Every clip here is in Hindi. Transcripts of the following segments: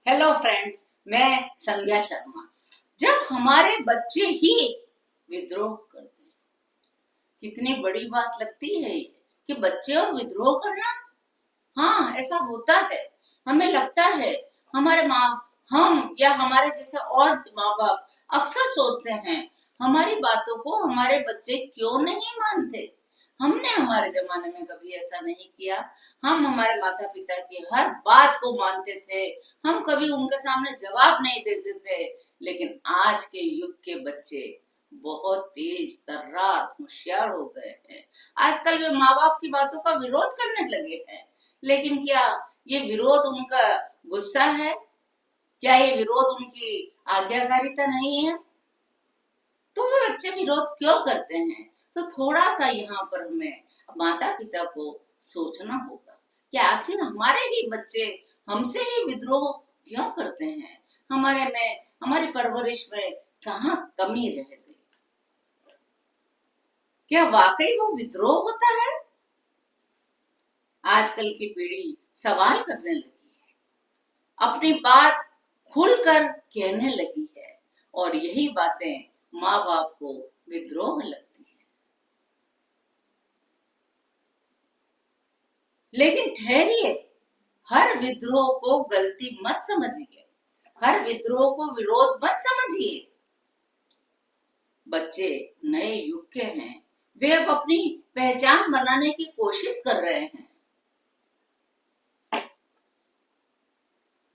हेलो फ्रेंड्स, मैं संध्या शर्मा। जब हमारे बच्चे ही विद्रोह करते हैं, कितनी बड़ी बात लगती है ये कि बच्चे और विद्रोह करना। हाँ, ऐसा होता है। हमें लगता है हमारे माँ हम या हमारे जैसे और माँ बाप अक्सर सोचते हैं हमारी बातों को हमारे बच्चे क्यों नहीं मानते। हमने हमारे जमाने में कभी ऐसा नहीं किया। हम हमारे माता पिता की हर बात को मानते थे। हम कभी उनके सामने जवाब नहीं देते थे। लेकिन आज के युग के बच्चे बहुत तेज तर्रार होशियार हो गए हैं। आजकल वे माँ बाप की बातों का विरोध करने लगे हैं। लेकिन क्या ये विरोध उनका गुस्सा है? क्या ये विरोध उनकी आज्ञाकारिता नहीं है? तो वे बच्चे विरोध क्यों करते हैं? तो थोड़ा सा यहाँ पर हमें माता पिता को सोचना होगा कि आखिर हमारे ही बच्चे हमसे ही विद्रोह क्यों करते हैं। हमारी परवरिश में कहाँ कमी रह गई? क्या वाकई वो विद्रोह होता है? आजकल की पीढ़ी सवाल करने लगी है, अपनी बात खुलकर कहने लगी है, और यही बातें माँ बाप को विद्रोह लगती है। लेकिन ठहरिए, हर विद्रोह को गलती मत समझिए, हर विद्रोह को विरोध मत समझिए। बच्चे नए युग के हैं, वे अब अपनी पहचान बनाने की कोशिश कर रहे हैं।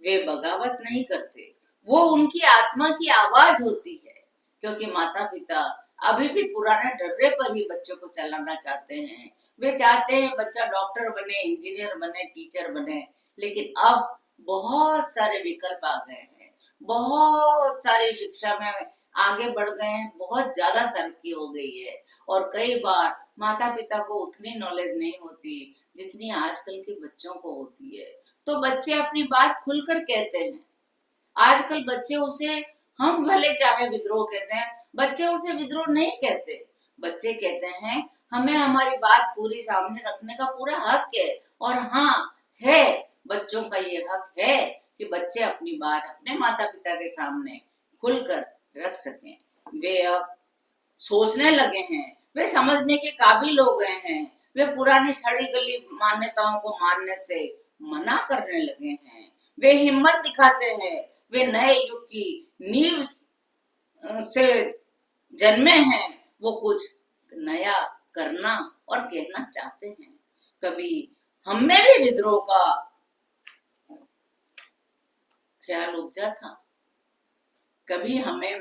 वे बगावत नहीं करते, वो उनकी आत्मा की आवाज होती है। क्योंकि माता पिता अभी भी पुराने डर्रे पर ही बच्चों को चलाना चाहते हैं। वे चाहते हैं बच्चा डॉक्टर बने, इंजीनियर बने, टीचर बने। लेकिन अब बहुत सारे विकल्प आ गए हैं, बहुत सारी शिक्षा में आगे बढ़ गए हैं, बहुत ज्यादा तरक्की हो गई है। और कई बार माता पिता को उतनी नॉलेज नहीं होती जितनी आजकल के बच्चों को होती है। तो बच्चे अपनी बात खुलकर कहते हैं। आजकल बच्चे उसे हम भले चाहे विद्रोह कहते हैं, बच्चे उसे विद्रोह नहीं कहते। बच्चे कहते हैं हमें हमारी बात पूरी सामने रखने का पूरा हक है। और हाँ, है, बच्चों का ये हक है कि बच्चे अपनी बात अपने माता पिता के सामने खुलकर रख सकें। वे अब सोचने लगे हैं, वे समझने के काबिल हो गए हैं। वे पुरानी सड़ी गली मान्यताओं को मानने से मना करने लगे हैं। वे हिम्मत दिखाते हैं। वे नए युग की नींव से जन्मे हैं। वो कुछ नया करना और कहना चाहते हैं। कभी हमें भी विद्रोह का ख्याल उपजा था, कभी हमें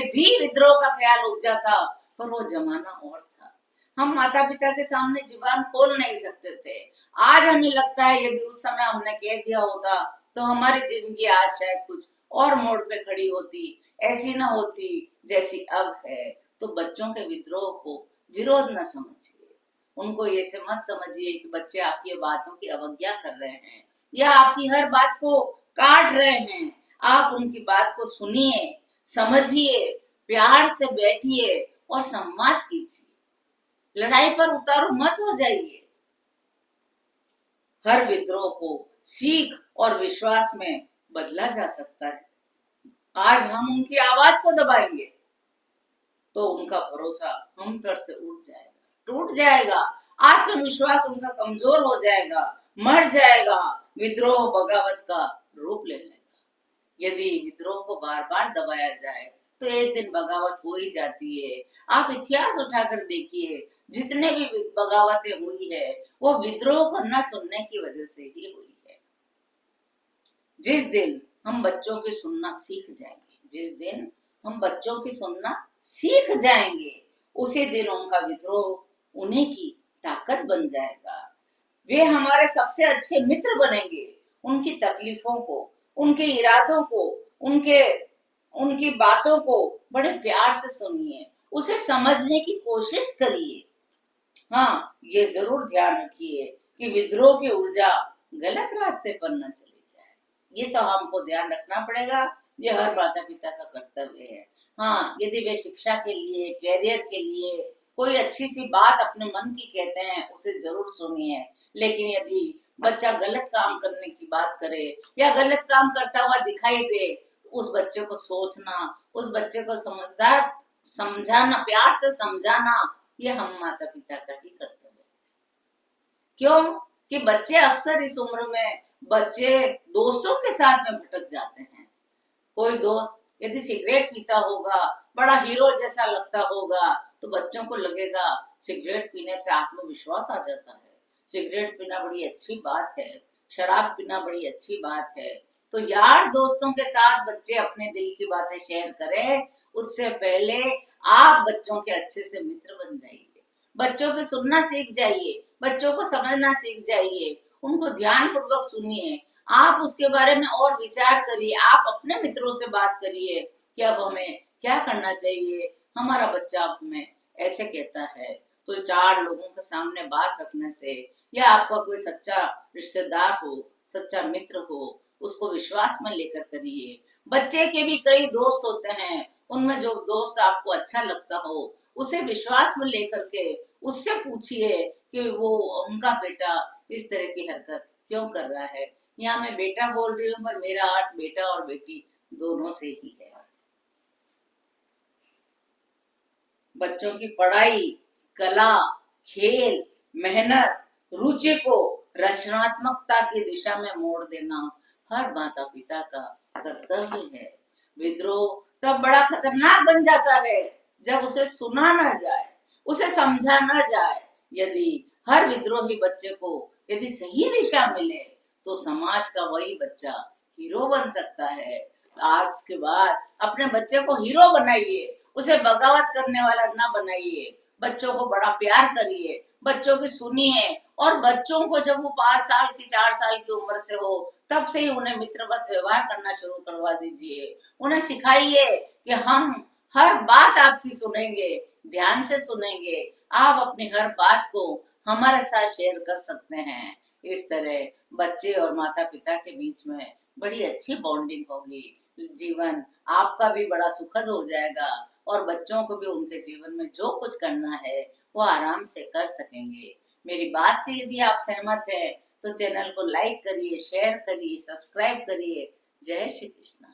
भी विद्रोह का ख्याल उपजा था, पर वो जमाना और था। हम माता पिता के सामने जुबान खोल नहीं सकते थे। आज हमें लगता है यदि उस समय हमने कह दिया होता तो हमारी जिंदगी आज शायद कुछ और मोड़ पे खड़ी होती, ऐसी ना होती जैसी अब है। तो बच्चों के विद्रोह को विरोध न समझिए, उनको ये से मत समझिए कि बच्चे आपकी बातों की अवज्ञा कर रहे हैं या आपकी हर बात को काट रहे हैं। आप उनकी बात को सुनिए, समझिए, प्यार से बैठिए और संवाद कीजिए। लड़ाई पर उतारू मत हो जाइए। हर विद्रोह को सीख और विश्वास में बदला जा सकता है। आज हम उनकी आवाज को दबाएंगे तो उनका भरोसा हम पर से उठ जाएगा, टूट जाएगा। आत्मविश्वास उनका कमजोर हो जाएगा, मर जाएगा। विद्रोह बगावत का रूप ले लेगा। यदि विद्रोह को बार बार दबाया जाए तो एक दिन बगावत हो ही जाती है। आप इतिहास उठाकर देखिए, जितने भी बगावतें हुई है वो विद्रोह को न सुनने की वजह से ही हुई है। जिस दिन हम बच्चों की सुनना सीख जाएंगे, जिस दिन हम बच्चों की सुनना सीख जाएंगे, उसी दिन उनका विद्रोह उन्हीं की ताकत बन जाएगा। वे हमारे सबसे अच्छे मित्र बनेंगे। उनकी तकलीफों को, उनके इरादों को, उनके उनकी बातों को बड़े प्यार से सुनिए, उसे समझने की कोशिश करिए। हाँ, ये जरूर ध्यान रखिए कि विद्रोह की ऊर्जा गलत रास्ते पर न चली जाए। ये तो हमको ध्यान रखना पड़ेगा। ये हर माता पिता का कर्तव्य है। हाँ, यदि वे शिक्षा के लिए, कैरियर के लिए कोई अच्छी सी बात अपने मन की कहते हैं, उसे जरूर सुनिए। लेकिन यदि बच्चा गलत काम करने की बात करे या गलत काम करता हुआ दिखाई दे, उस बच्चे को सोचना, उस बच्चे को समझदार समझाना, प्यार से समझाना, ये हम माता पिता का ही कर्तव्य है। क्यों कि बच्चे अक्सर इस उम्र में बच्चे दोस्तों के साथ में भटक जाते हैं। कोई दोस्त यदि सिगरेट पीता होगा, बड़ा हीरो जैसा लगता होगा, तो बच्चों को लगेगा सिगरेट पीने से आत्मविश्वास आ जाता है, सिगरेट पीना बड़ी अच्छी बात है, शराब पीना बड़ी अच्छी बात है। तो यार दोस्तों के साथ बच्चे अपने दिल की बातें शेयर करें, उससे पहले आप बच्चों के अच्छे से मित्र बन जाइए, बच्चों को सुनना सीख जाइए, बच्चों को समझना सीख जाइए, उनको ध्यान पूर्वक सुनिए, आप उसके बारे में और विचार करिए, आप अपने मित्रों से बात करिए कि अब हमें क्या करना चाहिए, हमारा बच्चा अब हमें ऐसे कहता है। तो चार लोगों के सामने बात रखने से, या आपका कोई सच्चा रिश्तेदार हो, सच्चा मित्र हो, उसको विश्वास में लेकर करिए। बच्चे के भी कई दोस्त होते हैं, उनमें जो दोस्त आपको अच्छा लगता हो, उसे विश्वास में लेकर के उससे पूछिए कि वो उनका बेटा इस तरह की हरकत क्यों कर रहा है। यहाँ मैं बेटा बोल रही हूँ, पर मेरा अर्थ बेटा और बेटी दोनों से ही है। बच्चों की पढ़ाई, कला, खेल, मेहनत, रुचि को रचनात्मकता की दिशा में मोड़ देना हर माता पिता का कर्तव्य है। विद्रोह तब बड़ा खतरनाक बन जाता है जब उसे सुना ना जाए, उसे समझा ना जाए। यदि हर विद्रोही बच्चे को यदि सही दिशा मिले, तो समाज का वही बच्चा हीरो बन सकता है। आज के बाद अपने बच्चे को हीरो बनाइए, उसे बगावत करने वाला ना बनाइए, बच्चों को बड़ा प्यार करिए, बच्चों की सुनिए, और बच्चों को जब वो 5 साल की 4 साल की उम्र से हो, तब से ही उन्हें मित्रवत व्यवहार करना शुरू करवा दीजिए। उन्हें सिखाइए कि हम हर बात आपकी सुनेंगे, ध्यान से सुनेंगे, आप अपनी हर बात को हमारे साथ शेयर कर सकते हैं। इस तरह बच्चे और माता पिता के बीच में बड़ी अच्छी बॉन्डिंग होगी, जीवन आपका भी बड़ा सुखद हो जाएगा, और बच्चों को भी उनके जीवन में जो कुछ करना है वो आराम से कर सकेंगे। मेरी बात से यदि आप सहमत हैं, तो चैनल को लाइक करिए, शेयर करिए, सब्सक्राइब करिए। जय श्री कृष्ण।